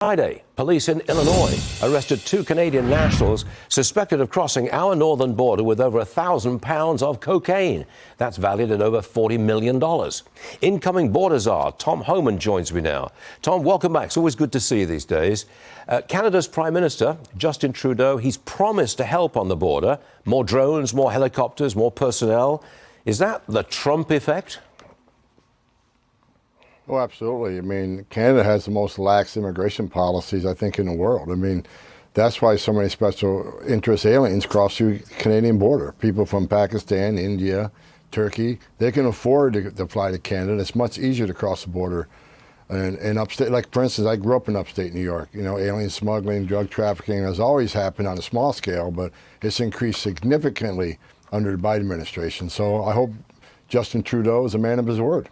Friday, police in Illinois arrested 2 Canadian nationals suspected of crossing our northern border with over 1,000 pounds of cocaine. That's valued at over $40 million. Incoming border czar Tom Homan joins me now. Tom, welcome back. It's always good to see you these days. Canada's Prime Minister, Justin Trudeau, he's promised to help on the border. More drones, more helicopters, more personnel. Is that the Trump effect? Oh, absolutely. I mean, Canada has the most lax immigration policies, I think, in the world. I mean, that's why so many special interest aliens cross the Canadian border. People from Pakistan, India, Turkey, they can afford to fly to Canada. It's much easier to cross the border. And upstate, like for instance, I grew up in upstate New York. You know, alien smuggling, drug trafficking has always happened on a small scale, but it's increased significantly under the Biden administration. So I hope Justin Trudeau is a man of his word.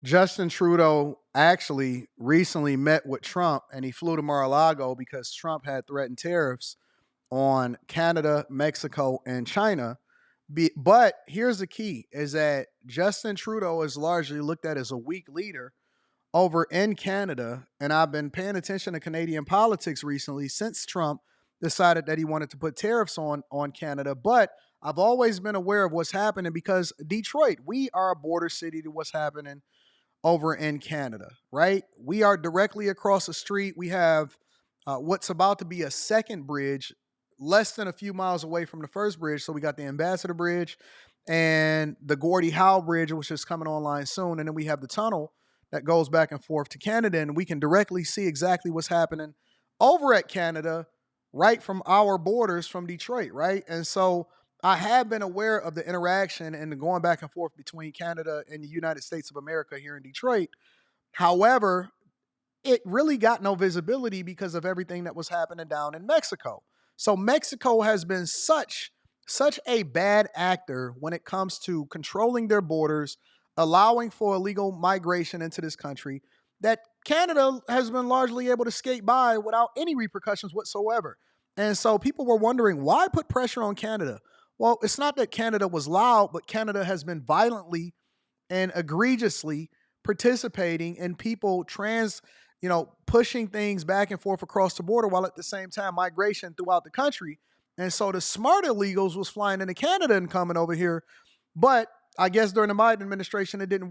Justin Trudeau actually recently met with Trump, and he flew to Mar-a-Lago because Trump had threatened tariffs on Canada, Mexico, and China. But here's the key, is that Justin Trudeau is largely looked at as a weak leader over in Canada. And I've been paying attention to Canadian politics recently since Trump decided that he wanted to put tariffs on Canada. But I've always been aware of what's happening because Detroit, we are a border city to what's happening over in Canada, right? We are directly across the street. We have what's about to be a second bridge less than a few miles away from the first bridge. So we got the Ambassador Bridge and the Gordie Howe Bridge, which is coming online soon. And then we have the tunnel that goes back and forth to Canada. And we can directly see exactly what's happening over at Canada right from our borders from Detroit, right? And so I have been aware of the interaction and the going back and forth between Canada and the United States of America here in Detroit. However, it really got no visibility because of everything that was happening down in Mexico. So Mexico has been such a bad actor when it comes to controlling their borders, allowing for illegal migration into this country, that Canada has been largely able to skate by without any repercussions whatsoever. And so people were wondering, why put pressure on Canada? Well, it's not that Canada was loud, but Canada has been violently and egregiously participating in people pushing things back and forth across the border while at the same time migration throughout the country. And so the smart illegals was flying into Canada and coming over here. But I guess during the Biden administration, it didn't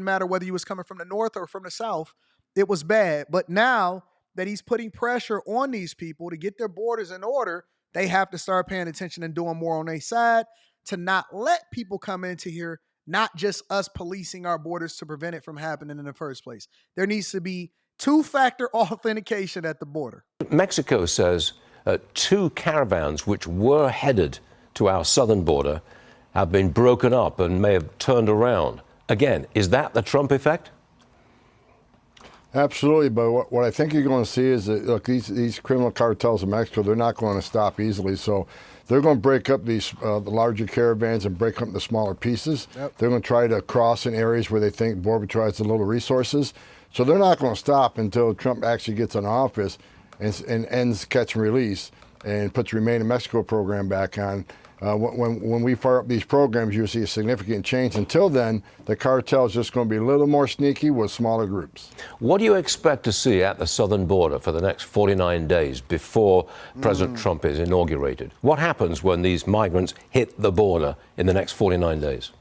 matter whether he was coming from the north or from the south. It was bad. But now that he's putting pressure on these people to get their borders in order, they have to start paying attention and doing more on their side to not let people come into here, not just us policing our borders to prevent it from happening in the first place. There needs to be two-factor authentication at the border. Mexico says 2 caravans which were headed to our southern border have been broken up and may have turned around. Again, is that the Trump effect? Absolutely, but what I think you're going to see is that, look, these criminal cartels in Mexico, they're not going to stop easily. So they're going to break up the larger caravans and break up the smaller pieces. Yep. They're going to try to cross in areas where they think Border Patrol has a little resources. So they're not going to stop until Trump actually gets in office and ends catch and release and puts the Remain in Mexico program back on. When we fire up these programs, you'll see a significant change. Until then, the cartel is just going to be a little more sneaky with smaller groups. What do you expect to see at the southern border for the next 49 days before President Trump is inaugurated? What happens when these migrants hit the border in the next 49 days?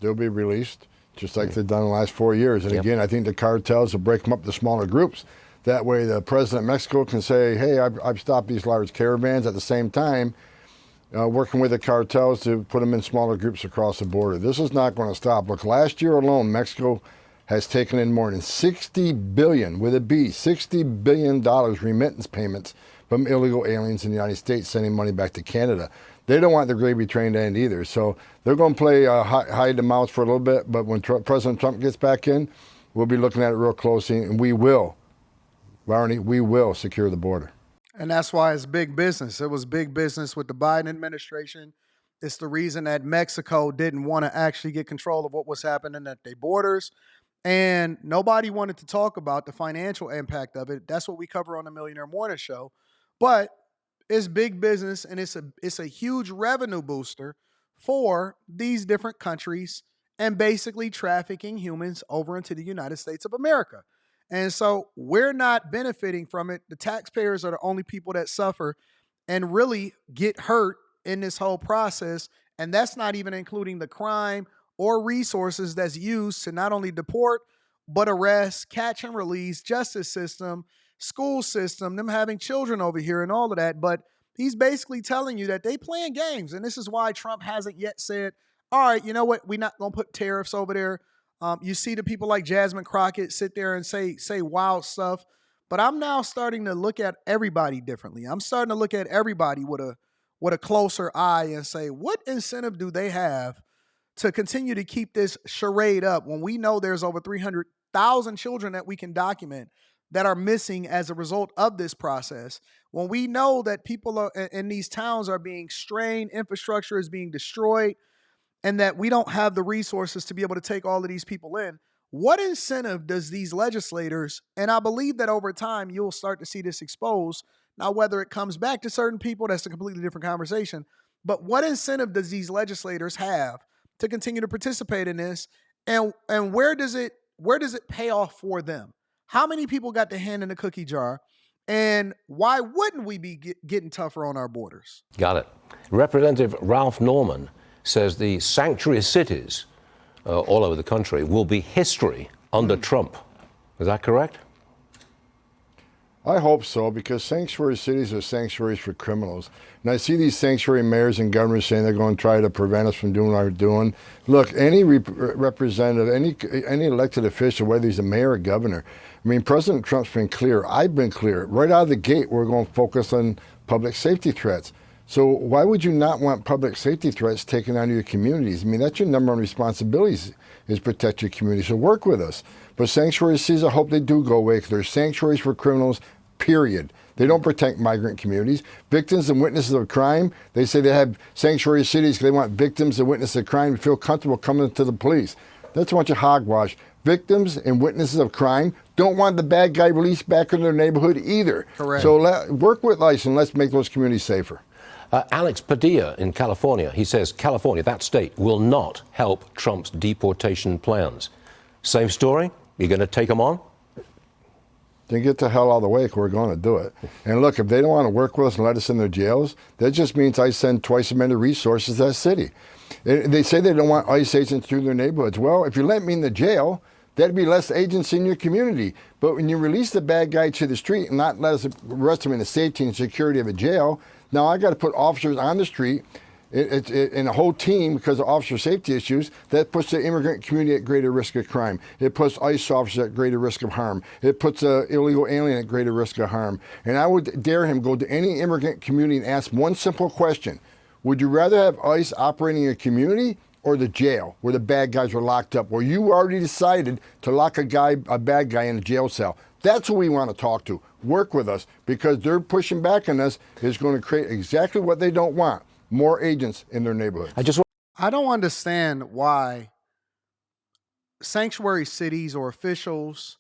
They'll be released, just like they've done in the last 4 years. And again, I think the cartels will break them up to smaller groups. That way, the president of Mexico can say, hey, I've stopped these large caravans. At the same time, working with the cartels to put them in smaller groups across the border. This is not going to stop. Look, last year alone, Mexico has taken in more than $60 billion, with a B, $60 billion remittance payments from illegal aliens in the United States, sending money back to Canada. They don't want the gravy train to end either. So they're going to play hide the mouse for a little bit. But when President Trump gets back in, we'll be looking at it real closely, and we will secure the border. And that's why it's big business. It was big business with the Biden administration. It's the reason that Mexico didn't want to actually get control of what was happening at their borders. And nobody wanted to talk about the financial impact of it. That's what we cover on the Millionaire Morning Show. But it's big business, and it's a huge revenue booster for these different countries and basically trafficking humans over into the United States of America. And so we're not benefiting from it. The taxpayers are the only people that suffer and really get hurt in this whole process. And that's not even including the crime or resources that's used to not only deport, but arrest, catch and release, justice system, school system, them having children over here and all of that. But he's basically telling you that they playing games. And this is why Trump hasn't yet said, all right, you know what? We're not going to put tariffs over there. You see the people like Jasmine Crockett sit there and say wild stuff. But I'm now starting to look at everybody differently. I'm starting to look at everybody with a closer eye and say, what incentive do they have to continue to keep this charade up when we know there's over 300,000 children that we can document that are missing as a result of this process? When we know that people in these towns are being strained, infrastructure is being destroyed, and that we don't have the resources to be able to take all of these people in, what incentive does these legislators, and I believe that over time you'll start to see this exposed. Now, whether it comes back to certain people, that's a completely different conversation. But what incentive does these legislators have to continue to participate in this? And where does it pay off for them? How many people got their hand in the cookie jar? And why wouldn't we be getting tougher on our borders? Got it. Representative Ralph Norman says the sanctuary cities all over the country will be history under Trump. Is that correct? I hope so, because sanctuary cities are sanctuaries for criminals. And I see these sanctuary mayors and governors saying they're going to try to prevent us from doing what we're doing. Look, any representative, any elected official, whether he's a mayor or governor, I mean, President Trump's been clear. I've been clear. Right out of the gate, we're going to focus on public safety threats. So why would you not want public safety threats taken onto your communities? I mean, that's your number one responsibility, is protect your community. So work with us. But sanctuary cities, I hope they do go away, because they're sanctuaries for criminals, period. They don't protect migrant communities. Victims and witnesses of crime, they say they have sanctuary cities because they want victims and witnesses of crime to feel comfortable coming to the police. That's a bunch of hogwash. Victims and witnesses of crime don't want the bad guy released back into their neighborhood either. Correct. So work with ICE and let's make those communities safer. Alex Padilla in California, he says California, that state, will not help Trump's deportation plans. Same story? You're going to take them on? Then get the hell out of the way, because we're going to do it. And look, if they don't want to work with us and let us in their jails, that just means I send twice as many resources to that city. They say they don't want ICE agents through their neighborhoods. Well, if you let me in the jail, that'd be less agents in your community. But when you release the bad guy to the street and not let us arrest him in the safety and security of a jail, now I got to put officers on the street and a whole team, because of officer safety issues. That puts the immigrant community at greater risk of crime. It puts ICE officers at greater risk of harm. It puts an illegal alien at greater risk of harm. And I would dare him go to any immigrant community and ask one simple question. Would you rather have ICE operating in a community or the jail where the bad guys are locked up, where you already decided to lock a bad guy in a jail cell? That's who we want to talk to. Work with us, because they're pushing back on us is going to create exactly what they don't want. More agents in their neighborhoods. I don't understand why sanctuary cities or officials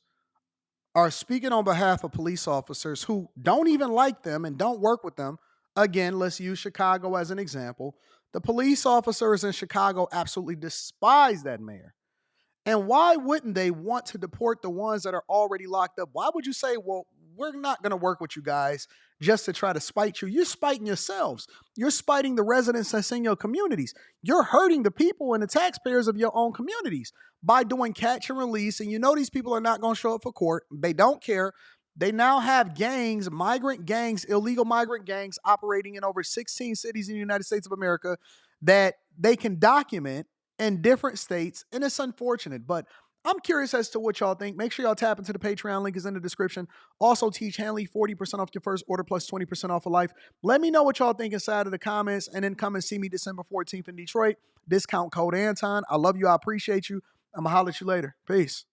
are speaking on behalf of police officers who don't even like them and don't work with them. Again, let's use Chicago as an example. The police officers in Chicago absolutely despise that mayor. And why wouldn't they want to deport the ones that are already locked up? Why would you say, well, we're not going to work with you guys just to try to spite you? You're spiting yourselves. You're spiting the residents that's in your communities. You're hurting the people and the taxpayers of your own communities by doing catch and release. And you know these people are not going to show up for court. They don't care. They now have gangs, migrant gangs, illegal migrant gangs operating in over 16 cities in the United States of America that they can document in different states, and it's unfortunate. But I'm curious as to what y'all think. Make sure y'all tap into the Patreon. Link is in the description. Also, teach Hanley 40% off your first order plus 20% off of life. Let me know what y'all think inside of the comments, and then come and see me December 14th in Detroit. Discount code Anton. I love you. I appreciate you. I'm going to holler at you later. Peace.